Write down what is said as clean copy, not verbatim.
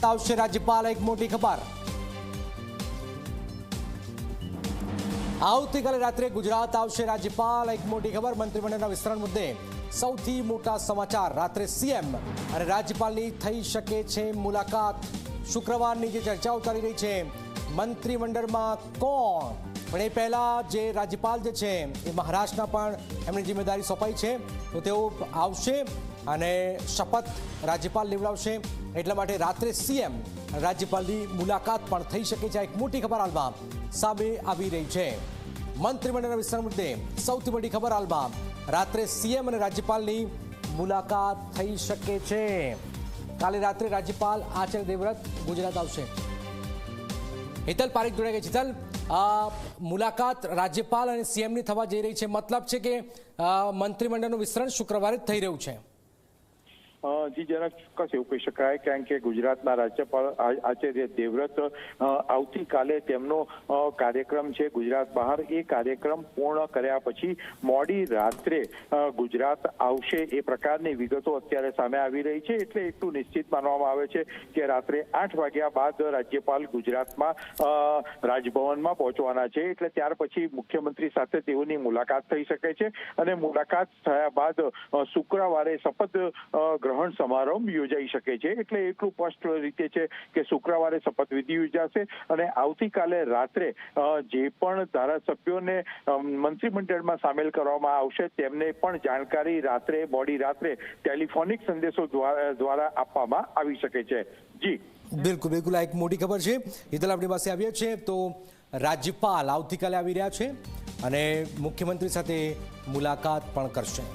આવશે રાજ્યપાલ, એક મોટી ખબર। આવતીકાલે રાત્રે ગુજરાત આવશે રાજ્યપાલ, એક મોટી ખબર। મંત્રીમંડળના વિસ્તરણ મુદ્દે સૌથી મોટા સમાચાર। રાત્રે સીએમ અને રાજ્યપાલની થઈ શકે છે મુલાકાત। શુક્રવારની જે ચર્ચાઓ ચાલી રહી છે મંત્રીમંડળમાં કોણ, પણ એ પહેલા જે રાજ્યપાલ જે છે એ મહારાષ્ટ્રના પણ એમની જિમ્મેદારી સોંપાઈ છે, તો તેઓ આવશે અને શપથ રાજ્યપાલ લેવડાવશે। એટલા માટે રાત્રે સીએમ રાજ્યપાલની મુલાકાત પણ થઈ શકે છે। એક મોટી ખબર હાલમાં સામે આવી રહી છે। મંત્રીમંડળના વિસ્તરણ મુદ્દે સૌથી મોટી ખબર હાલમાં, રાત્રે સીએમ અને રાજ્યપાલની મુલાકાત થઈ શકે છે। કાલે રાત્રે રાજ્યપાલ આચાર્ય દેવવ્રત ગુજરાત આવશે। હેતલ પારેખ જોડાઈ ગઈ છે। હેતલ, મુલાકાત રાજ્યપાલ અને સીએમની થવા જઈ રહી છે, મતલબ છે કે મંત્રીમંડળનું વિસ્તરણ શુક્રવારે જ થઈ રહ્યું છે। જી જરા ચોક્કસ એવું કહી શકાય, કારણ કે ગુજરાતના રાજ્યપાલ આચાર્ય દેવવ્રત આવતીકાલે તેમનો કાર્યક્રમ છે ગુજરાત બહાર, એ કાર્યક્રમ પૂર્ણ કર્યા પછી મોડી રાત્રે ગુજરાત આવશે, એ પ્રકારની વિગતો અત્યારે સામે આવી રહી છે। એટલે એટલું નિશ્ચિત માનવામાં આવે છે કે રાત્રે 8 વાગ્યા બાદ રાજ્યપાલ ગુજરાતમાં રાજભવનમાં પહોંચવાના છે। એટલે ત્યાર પછી મુખ્યમંત્રી સાથે તેઓની મુલાકાત થઈ શકે છે અને મુલાકાત થયા બાદ શુક્રવારે શપથ ગ્રહણ સમારંભ યોજાઈ શકે છે। એટલે એટલું સ્પષ્ટ રીતે છે કે શુક્રવારે શપથવિધિ યોજાશે અને આવતીકાલે રાત્રે જે પણ ધારાસભ્યોને મંત્રીમંડળમાં સામેલ કરવામાં આવશે તેમને પણ જાણકારી રાત્રે મોડી રાત્રે ટેલિફોનિક સંદેશો દ્વારા આપવામાં આવી શકે છે। જી બિલકુલ બિલકુલ, આ એક મોટી ખબર છે। હિતલ આપણી પાસે આવ્યા છે, તો રાજ્યપાલ આવતીકાલે આવી રહ્યા છે અને મુખ્યમંત્રી સાથે મુલાકાત પણ કરશે।